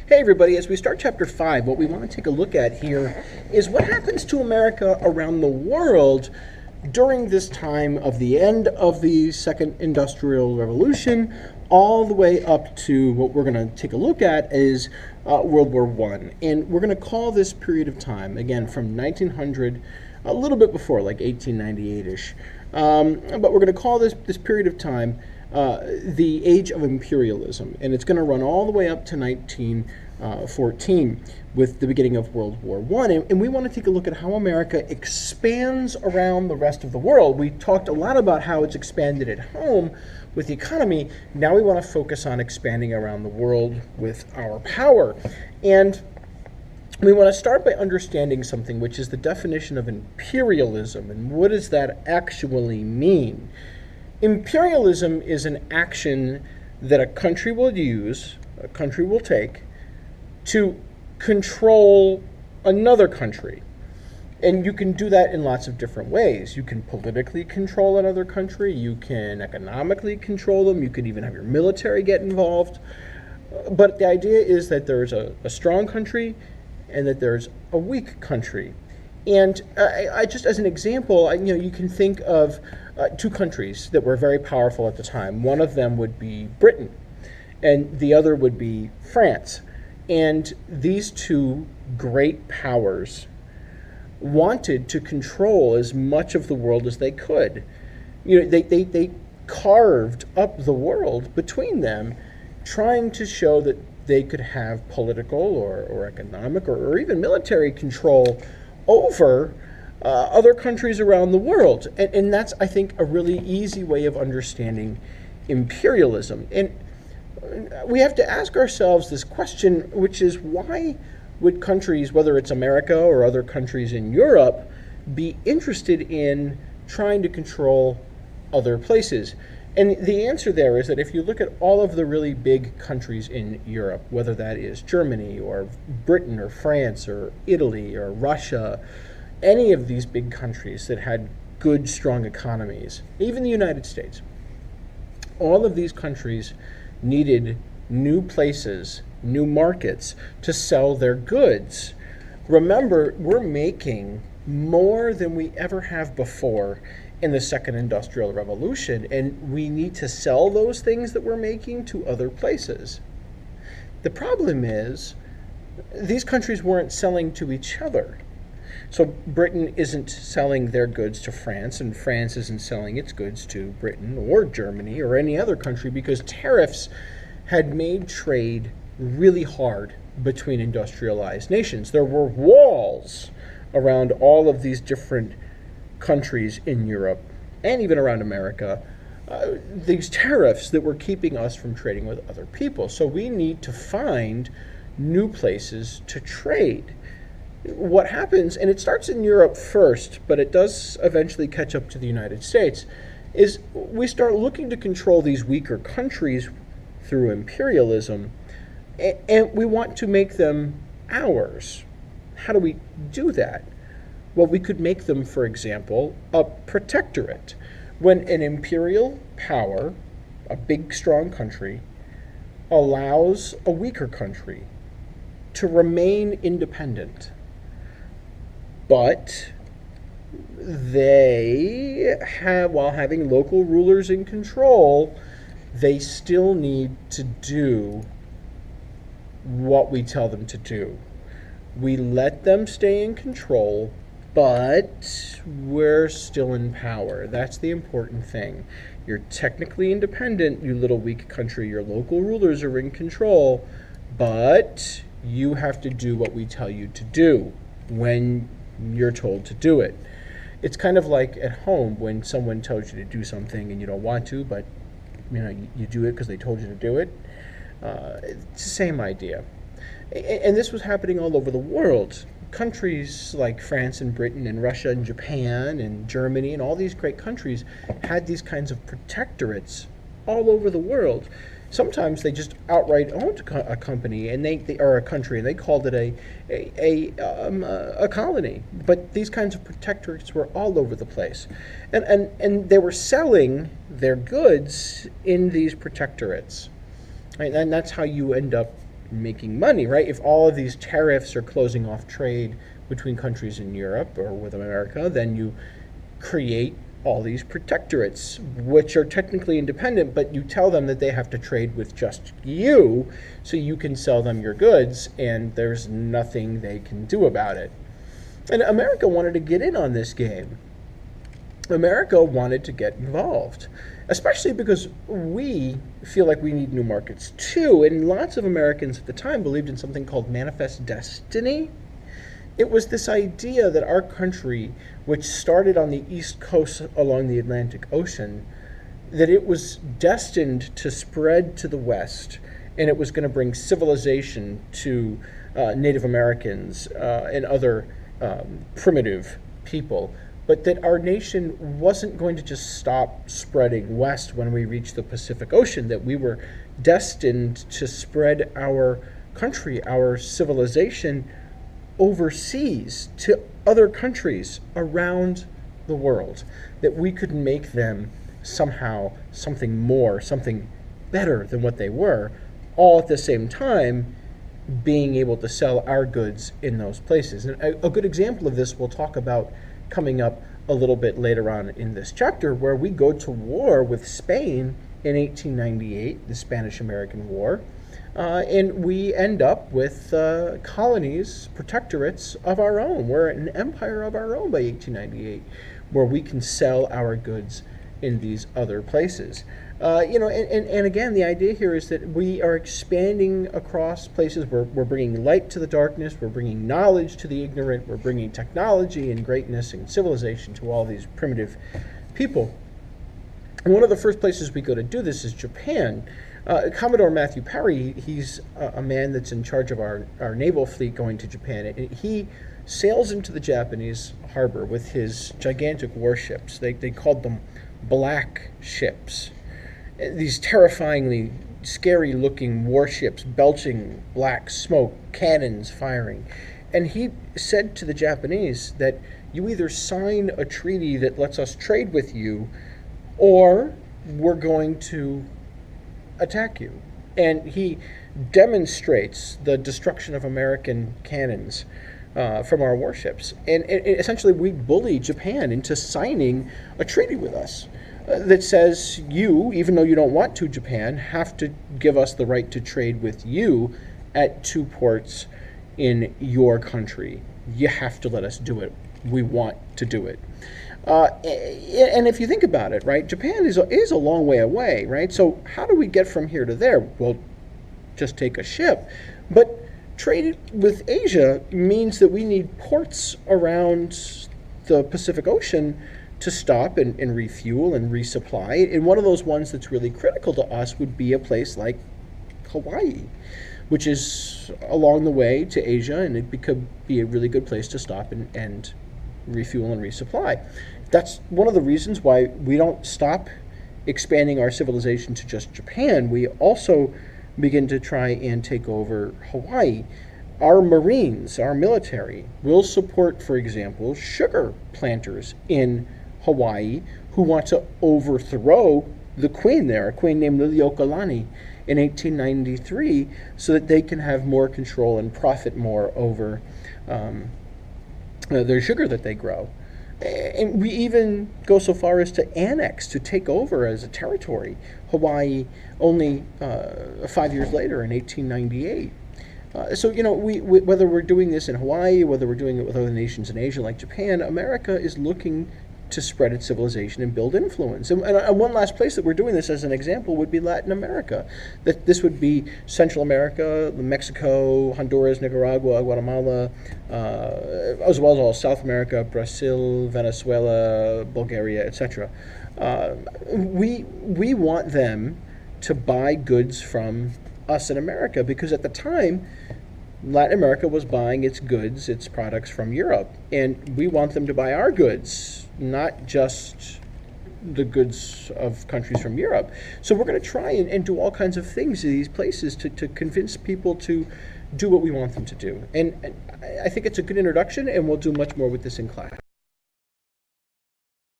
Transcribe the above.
Hey everybody, as we start chapter 5, what we want to take a look at here is what happens to America around the world during this time of the end of the Second Industrial Revolution all the way up to what we're going to take a look at is World War I. And we're going to call this period of time, again, from 1900, a little bit before, like 1898-ish. But we're going to call this period of time the age of imperialism, and it's going to run all the way up to 1914 with the beginning of World War I. And we want to take a look at how America expands around the rest of the world. We talked a lot about how it's expanded at home with the economy. Now we want to focus on expanding around the world with our power. And we want to start by understanding something, which is the definition of imperialism, and what does that actually mean? Imperialism is an action that a country will use, a country will take, to control another country. And you can do that in lots of different ways. You can politically control another country, you can economically control them, you could even have your military get involved. But the idea is that there's a strong country and that there's a weak country. And I just as an example, you can think of two countries that were very powerful at the time. One of them would be Britain, and the other would be France. And these two great powers wanted to control as much of the world as they could. They carved up the world between them, trying to show that they could have political or economic or even military control over other countries around the world. And that's, I think, a really easy way of understanding imperialism. And we have to ask ourselves this question, which is why would countries, whether it's America or other countries in Europe, be interested in trying to control other places? And the answer there is that if you look at all of the really big countries in Europe, whether that is Germany or Britain or France or Italy or Russia, any of these big countries that had good, strong economies, even the United States, all of these countries needed new places, new markets to sell their goods. Remember, we're making more than we ever have before in the Second Industrial Revolution, and we need to sell those things that we're making to other places. The problem is, these countries weren't selling to each other. So Britain isn't selling their goods to France, and France isn't selling its goods to Britain or Germany or any other country, because tariffs had made trade really hard between industrialized nations. There were walls around all of these different countries in Europe and even around America, these tariffs that were keeping us from trading with other people. So we need to find new places to trade. What happens, and it starts in Europe first, but it does eventually catch up to the United States, is we start looking to control these weaker countries through imperialism, and we want to make them ours. How do we do that? Well, we could make them, for example, a protectorate. When an imperial power, a big, strong country, allows a weaker country to remain independent, but they have, while having local rulers in control, they still need to do what we tell them to do. We let them stay in control, but we're still in power. That's the important thing. You're technically independent, you little weak country. Your local rulers are in control, but you have to do what we tell you to do when you're told to do it. It's kind of like at home when someone tells you to do something and you don't want to, but you do it because they told you to do it. It's the same idea. And this was happening all over the world. Countries like France and Britain and Russia and Japan and Germany and all these great countries had these kinds of protectorates all over the world. Sometimes they just outright owned a company and they or a country, and they called it a colony. But these kinds of protectorates were all over the place, and they were selling their goods in these protectorates, right? And that's how you end up making money, right? If all of these tariffs are closing off trade between countries in Europe or with America, then you create all these protectorates, which are technically independent, but you tell them that they have to trade with just you so you can sell them your goods, and there's nothing they can do about it. And America wanted to get in on this game. America wanted to get involved, especially because we feel like we need new markets too, and lots of Americans at the time believed in something called manifest destiny. It was this idea that our country, which started on the East Coast along the Atlantic Ocean, that it was destined to spread to the West, and it was going to bring civilization to Native Americans and other primitive people, but that our nation wasn't going to just stop spreading west when we reached the Pacific Ocean, that we were destined to spread our country, our civilization, overseas to other countries around the world, that we could make them somehow something more, something better than what they were, all at the same time being able to sell our goods in those places. And a good example of this we'll talk about coming up a little bit later on in this chapter, where we go to war with Spain in 1898, the Spanish-American War, and we end up with colonies, protectorates of our own. We're an empire of our own by 1898, where we can sell our goods in these other places. And again, the idea here is that we are expanding across places. We're bringing light to the darkness. We're bringing knowledge to the ignorant. We're bringing technology and greatness and civilization to all these primitive people. And one of the first places we go to do this is Japan. Commodore Matthew Perry, he's a man that's in charge of our naval fleet going to Japan. And he sails into the Japanese harbor with his gigantic warships. They called them black ships. These terrifyingly scary-looking warships belching black smoke, cannons firing. And he said to the Japanese that you either sign a treaty that lets us trade with you, or we're going to attack you. And he demonstrates the destruction of American cannons from our warships. And essentially we bully Japan into signing a treaty with us that says you, even though you don't want to, Japan, have to give us the right to trade with you at 2 ports in your country. You have to let us do it. We want to do it. And if you think about it, right, Japan is a long way away, right? So how do we get from here to there? Well, just take a ship. But trade with Asia means that we need ports around the Pacific Ocean to stop and refuel and resupply. And one of those ones that's really critical to us would be a place like Hawaii, which is along the way to Asia, and it could be a really good place to stop and refuel and resupply. That's one of the reasons why we don't stop expanding our civilization to just Japan. We also begin to try and take over Hawaii. Our Marines, our military, will support, for example, sugar planters in Hawaii who want to overthrow the queen there, a queen named Liliuokalani, in 1893, so that they can have more control and profit more over their sugar that they grow. And we even go so far as to annex, to take over as a territory, Hawaii only 5 years later in 1898. So, we, whether we're doing this in Hawaii, whether we're doing it with other nations in Asia like Japan, America is looking to spread its civilization and build influence. And one last place that we're doing this as an example would be Latin America. That this would be Central America, Mexico, Honduras, Nicaragua, Guatemala, as well as all South America, Brazil, Venezuela, Bulgaria, etc. We want them to buy goods from us in America, because at the time Latin America was buying its goods, its products from Europe, and we want them to buy our goods, not just the goods of countries from Europe. So we're going to try and do all kinds of things in these places to convince people to do what we want them to do. And I think it's a good introduction, and we'll do much more with this in class.